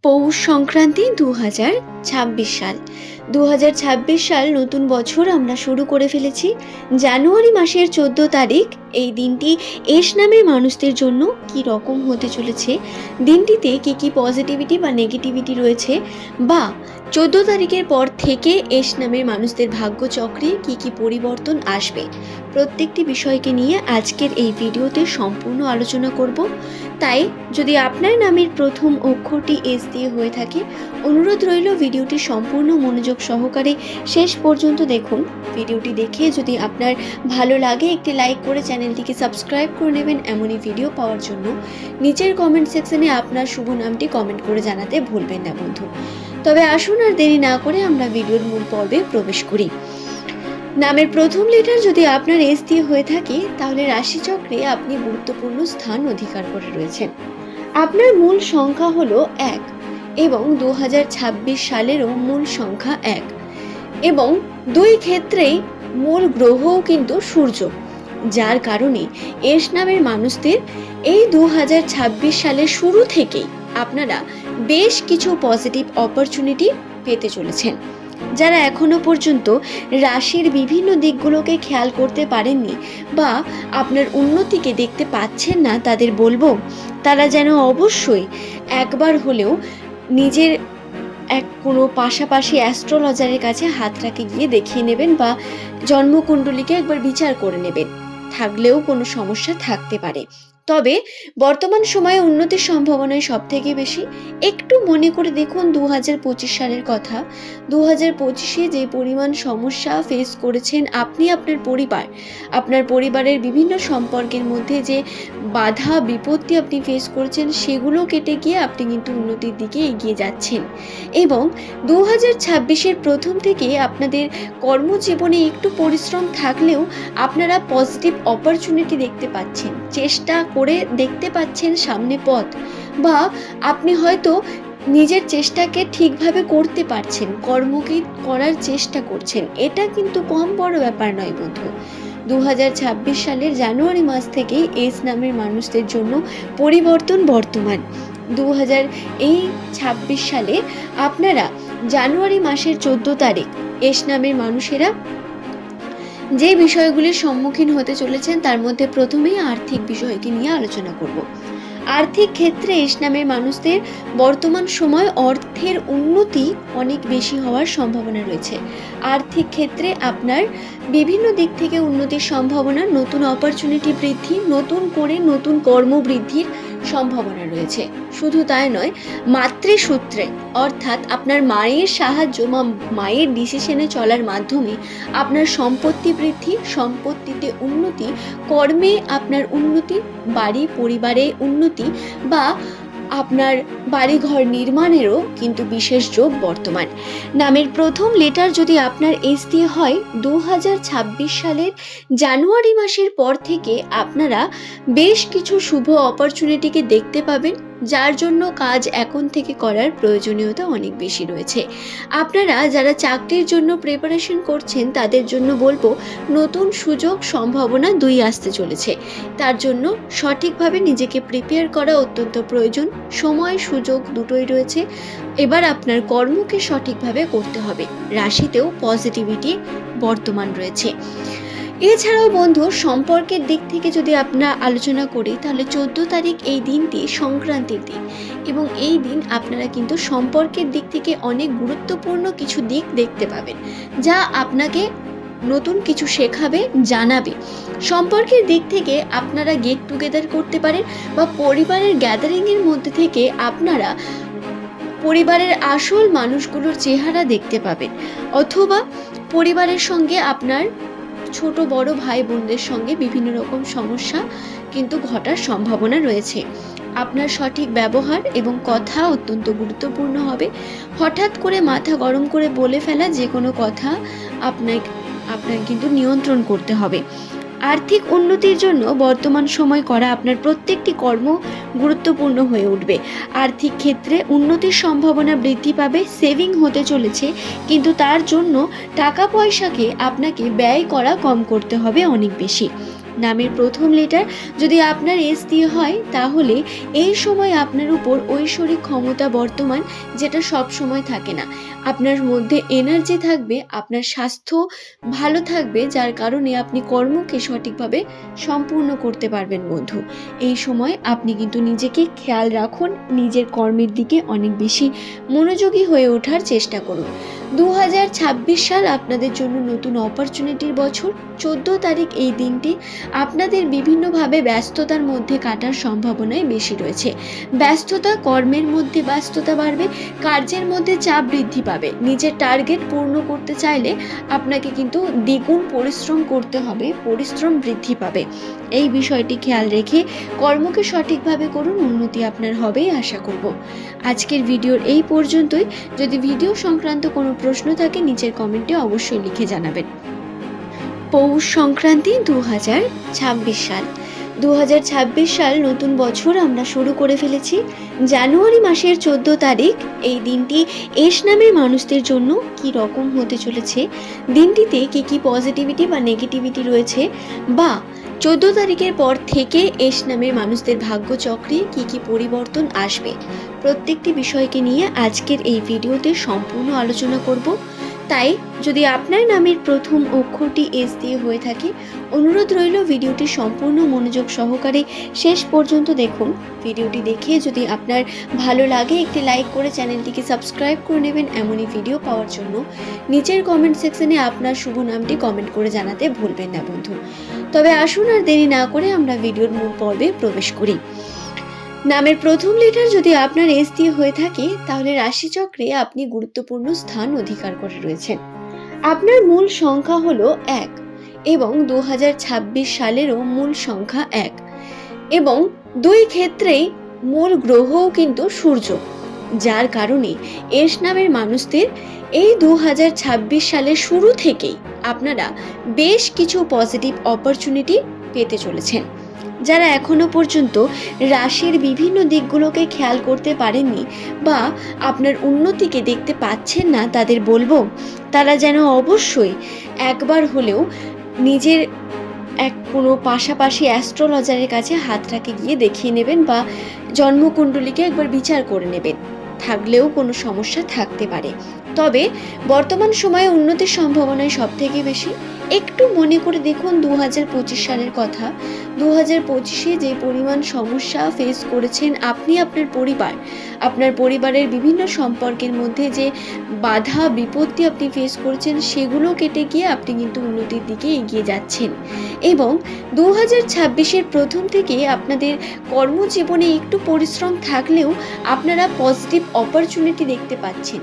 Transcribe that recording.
পৌষ সংক্রান্তি 2026 সাল 2026 সাল নতুন বছর আমরা শুরু করে ফেলেছি। জানুয়ারি মাসের 14 তারিখ এই দিনটি এস নামের মানুষদের জন্য কি রকম হতে চলেছে, দিনটিতে কি কি পজিটিভিটি বা নেগেটিভিটি রয়েছে, বা 14 তারিখের পর থেকে এস নামের মানুষদের ভাগ্যচক্রে কি কি পরিবর্তন আসবে, প্রত্যেকটি বিষয়কে নিয়ে আজকের এই ভিডিওতে সম্পূর্ণ আলোচনা করব। তাই যদি আপনার নামের প্রথম অক্ষরটি এস দিয়ে হয়ে থাকে, অনুরোধ রইল ভিডিওটি সম্পূর্ণ মনোযোগ সহকারে শেষ পর্যন্ত দেখুন। ভিডিওটি দেখে যদি আপনার ভালো লাগে একটি লাইক করে চ্যানেলটিকে সাবস্ক্রাইব করে নেবেন এমনই ভিডিও পাওয়ার জন্য। নিচের কমেন্ট সেকশনে আপনার শুভ নামটি কমেন্ট করে জানাতে ভুলবেন না বন্ধু। তবে আসুন আর দেরি না করে আমরা ভিডিওর মূল পর্বে প্রবেশ করি। নামের প্রথম লেটার যদি আপনার এস দিয়ে হয়ে থাকে, তাহলে রাশিচক্রে আপনি গুরুত্বপূর্ণ স্থান অধিকার করে রয়েছেন। আপনার মূল সংখ্যা হলো 1 এবং 2026 সালেরও মূল সংখ্যা 1 এবং দুই ক্ষেত্রেই মূল গ্রহও কিন্তু সূর্য, যার কারণে এস নামের মানুষদের এই 2026 সালের শুরু থেকেই আপনারা বেশ কিছু পজিটিভ অপরচুনিটি পেতে চলেছেন। যারা এখনো পর্যন্ত রাশির বিভিন্ন দিকগুলোকে খেয়াল করতে পারেননি বা আপনার উন্নতিকে দেখতে পাচ্ছেন না, তাদের বলবো তারা যেন অবশ্যই একবার হলেও নিজের কোনো পাশাপাশি অ্যাস্ট্রোলজারের কাছে হাত রাখে গিয়ে দেখিয়ে নেবেন বা জন্মকুণ্ডলীকে একবার বিচার করে নেবেন। থাকলেও কোনো সমস্যা থাকতে পারে, তবে বর্তমান সময়ে উন্নতির সম্ভাবনায় সব থেকে বেশি। একটু মনে করে দেখুন 2025 সালের কথা। 2025-এ যে পরিমাণ সমস্যা ফেস করেছেন আপনি, আপনার পরিবারের বিভিন্ন সম্পর্কের মধ্যে যে বাধা বিপত্তি আপনি ফেস করেছেন, সেগুলো কেটে গিয়ে আপনি কিন্তু উন্নতির দিকে এগিয়ে যাচ্ছেন। এবং 2026-এর প্রথম থেকে আপনাদের কর্মজীবনে একটু পরিশ্রম থাকলেও আপনারা পজিটিভ অপরচুনিটি দেখতে পাচ্ছেন, চেষ্টা করে দেখতে পাচ্ছেন সামনে পথ, বা আপনি হয়তো নিজের চেষ্টাকে ঠিকভাবে করতে পারছেন, কর্মকে করার চেষ্টা করছেন। এটা কিন্তু কম বড় ব্যাপার নয় বন্ধু। 2026 সালের জানুয়ারি মাস থেকেই এস নামের মানুষদের জন্য পরিবর্তন বর্তমান। 2026 সালে আপনারা জানুয়ারি মাসের 14 তারিখ এস নামের মানুষেরা যে বিষয়গুলির সম্মুখীন হতে চলেছেন, তার মধ্যে প্রথমেই আর্থিক বিষয়কে নিয়ে আলোচনা করব। আর্থিক ক্ষেত্রে এস নামের মানুষদের বর্তমান সময় অর্থের উন্নতি অনেক বেশি হওয়ার সম্ভাবনা রয়েছে। আর্থিক ক্ষেত্রে আপনার বিভিন্ন দিক থেকে উন্নতির সম্ভাবনা, নতুন অপরচুনিটি বৃদ্ধি, নতুন কর্মবৃদ্ধির সম্ভাবনা রয়েছে। শুধু তাই নয়, মাতৃসূত্রে অর্থাৎ আপনার মায়ের সাহায্য বা মায়ের ডিসিশনে চলার মাধ্যমে আপনার সম্পত্তি বৃদ্ধি, সম্পত্তিতে উন্নতি, কর্মে আপনার উন্নতি, বাড়ি পরিবারে উন্নতি, বা আপনার বাড়িঘর নির্মাণেরও কিন্তু বিশেষ যোগ বর্তমান। নামের প্রথম লেটার যদি আপনার এস দিয়ে হয়, 2026 সালের জানুয়ারি মাসের পর থেকে আপনারা বেশ কিছু শুভ অপরচুনিটিকে দেখতে পাবেন, যার জন্য কাজ এখন থেকে করার প্রয়োজনীয়তা অনেক বেশি রয়েছে। আপনারা যারা চাকরির জন্য প্রিপারেশন করছেন, তাদের জন্য বলবো নতুন সুযোগ সম্ভাবনা দুই আসতে চলেছে। তার জন্য সঠিকভাবে নিজেকে প্রিপেয়ার করা অত্যন্ত প্রয়োজন। সময় সুযোগ দুটোই রয়েছে। এবার আপনার কর্মকে সঠিকভাবে করতে হবে। রাশিতেও পজিটিভিটি বর্তমান রয়েছে। এছাড়াও বন্ধু, সম্পর্কের দিক থেকে যদি আমরা আলোচনা করি, তাহলে 14 তারিখ এই দিনটি সংক্রান্তির দিন, এবং এই দিন আপনারা কিন্তু সম্পর্কের দিক থেকে অনেক গুরুত্বপূর্ণ কিছু দিক দেখতে পাবেন, যা আপনাকে নতুন কিছু শেখাবে, জানাবে। সম্পর্কের দিক থেকে আপনারা গেট টুগেদার করতে পারেন, বা পরিবারের গ্যাদারিংয়ের মধ্যে থেকে আপনারা পরিবারের আসল মানুষগুলোর চেহারা দেখতে পাবেন, অথবা পরিবারের সঙ্গে আপনার ছোট বড় ভাই বোনদের সঙ্গে বিভিন্ন রকম সমস্যা কিন্তু ঘটার সম্ভাবনা রয়েছে। আপনার সঠিক ব্যবহার এবং কথা অত্যন্ত গুরুত্বপূর্ণ হবে। হঠাৎ করে মাথা গরম করে বলে ফেলা যে কোনো কথা আপনার কিন্তু নিয়ন্ত্রণ করতে হবে। আর্থিক উন্নতির জন্য বর্তমান সময় করা আপনার প্রত্যেকটি কর্ম গুরুত্বপূর্ণ হয়ে উঠবে। আর্থিক ক্ষেত্রে উন্নতির সম্ভাবনা বৃদ্ধি পাবে, সেভিং হতে চলেছে, কিন্তু তার জন্য টাকা পয়সাকে আপনাকে ব্যয় করা কম করতে হবে অনেক বেশি। নামের প্রথম লেটার যদি আপনার এস দিয়ে হয়, তাহলে এই সময় আপনার উপর ঐশ্বরিক ক্ষমতা বর্তমান, যেটা সব সময় থাকে না। আপনার মধ্যে এনার্জি থাকবে, আপনার স্বাস্থ্য ভালো থাকবে, যার কারণে আপনি কর্মকে সঠিকভাবে সম্পূর্ণ করতে পারবেন বন্ধু। এই সময় আপনি কিন্তু নিজেকে খেয়াল রাখুন, নিজের কর্মের দিকে অনেক বেশি মনোযোগী হয়ে ওঠার চেষ্টা করুন। 2026 সাল আপনাদের জন্য নতুন অপরচুনিটির বছর। 14 তারিখ এই দিনটি আপনাদের বিভিন্নভাবে ব্যস্ততার মধ্যে কাটার সম্ভাবনাই বেশি রয়েছে। ব্যস্ততা, কর্মের মধ্যে ব্যস্ততা বাড়বে, কার্যের মধ্যে চাপ বৃদ্ধি পাবে। নিজের টার্গেট পূর্ণ করতে চাইলে আপনাকে কিন্তু দ্বিগুণ পরিশ্রম করতে হবে, পরিশ্রম বৃদ্ধি পাবে। এই বিষয়টি খেয়াল রেখে কর্মকে সঠিকভাবে করুন, উন্নতি আপনার হবেই আশা করব। আজকের ভিডিওর এই পর্যন্তই। যদি ভিডিও সংক্রান্ত কোনো প্রশ্ন থাকে নিচের কমেন্টে অবশ্যই লিখে জানাবেন। পৌষ সংক্রান্তি 2026 সাল। 2026 সাল নতুন বছর আমরা শুরু করে ফেলেছি। জানুয়ারি মাসের 14 তারিখ এই দিনটি এস নামের মানুষদের জন্য কি রকম হতে চলেছে, দিনটিতে কি কি পজিটিভিটি বা নেগেটিভিটি রয়েছে, বা 14 তারিখের পর থেকে এস নামের মানুষদের ভাগ্যচক্রে কি কি পরিবর্তন আসবে, প্রত্যেকটি বিষয়কে নিয়ে আজকের এই ভিডিওতে সম্পূর্ণ আলোচনা করব। তাই যদি আপনার নামের প্রথম অক্ষরটি এস দিয়ে হয়ে থাকে, অনুরোধ রইল ভিডিওটি সম্পূর্ণ মনোযোগ সহকারে শেষ পর্যন্ত দেখুন। ভিডিওটি দেখে যদি আপনার ভালো লাগে একটি লাইক করে চ্যানেলটিকে সাবস্ক্রাইব করে নেবেন। এমনই ভিডিও পাওয়ার জন্য নিচের কমেন্ট সেকশনে আপনার শুভ নামটি কমেন্ট করে জানাতে ভুলবেন না বন্ধু। তবে আসুন আর দেরি না করে আমরা ভিডিওর মূল পর্বে প্রবেশ করি। নামের প্রথম লেটার যদি আপনার এস দিয়ে হয়ে থাকে, তাহলে রাশিচক্রে আপনি গুরুত্বপূর্ণ স্থান অধিকার করে রয়েছেন। আপনার মূল সংখ্যা হলো 1 এবং 2026 সালেরও মূল সংখ্যা 1 এবং দুই ক্ষেত্রেই মূল গ্রহও কিন্তু সূর্য, যার কারণে এস নামের মানুষদের এই 2026 সালের শুরু থেকেই আপনারা বেশ কিছু পজিটিভ অপরচুনিটি পেতে চলেছেন। যারা এখনো পর্যন্ত রাশির বিভিন্ন দিকগুলোকে খেয়াল করতে পারেননি বা আপনার উন্নতিকে দেখতে পাচ্ছেন না, তাদের বলবো তারা যেন অবশ্যই একবার হলেও নিজের কোনো পাশাপাশি অ্যাস্ট্রোলজারের কাছে হাতটাকে গিয়ে দেখিয়ে নেবেন বা জন্মকুণ্ডলীকে একবার বিচার করে নেবেন। থাকলেও কোনো সমস্যা থাকতে পারে, তবে বর্তমান সময়ে উন্নতির সম্ভাবনাই সব থেকে বেশি। একটু মনে করে দেখুন 2025 সালের কথা। 2025-এ যে পরিমাণ সমস্যা ফেস করেছেন আপনি, আপনার পরিবারের বিভিন্ন সম্পর্কের মধ্যে যে বাধা বিপত্তি আপনি ফেস করেছেন, সেগুলো কেটে গিয়ে আপনি কিন্তু উন্নতির দিকে এগিয়ে যাচ্ছেন। এবং 2026-এর প্রথম থেকে আপনাদের কর্মজীবনে একটু পরিশ্রম থাকলেও আপনারা পজিটিভ অপরচুনিটি দেখতে পাচ্ছেন।